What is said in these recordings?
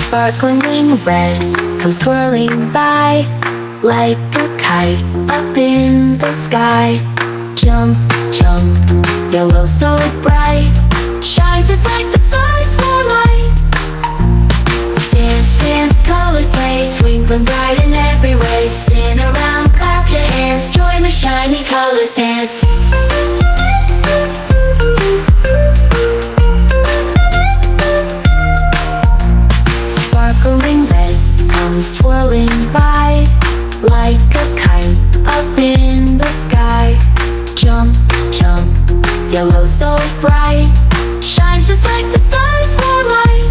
Sparkling red comes twirling by like a kite up in the sky. Jump, jump, yellow so bright, shines just like the sun's spotlight. Dance, dance, colors play, twinkling bright in every way. Spin around, clap your hands, join the shiny colors dance. Sparkling red comes twirling by like a kite up in the sky. Jump, jump, yellow so bright, shines just like the sun's spotlight.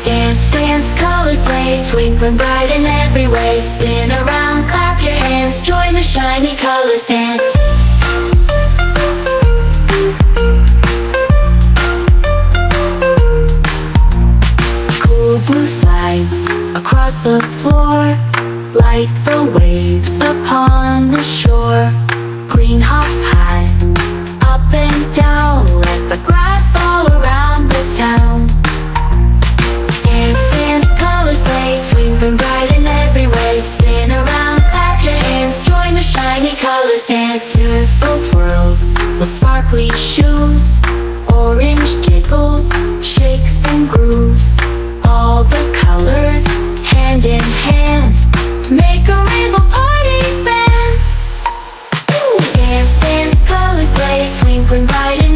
Dance, dance, colors play, twinkling bright in every way. Spin around, clap your hands, join the shiny colors dance. Cool blue slides across the floor like the waves upon the shore. Green hops high, up and down, like the grass all around the town. Dance, dance, colors play, twinkling bright in every way. Spin around, clap your hands, join the shiny colors dance. Beautiful twirls with sparkly shoes, orange giggles, shakes and grooves. All the colors, hand in hand, make a rainbow party band. Dance, dance, colors play, twinkling bright in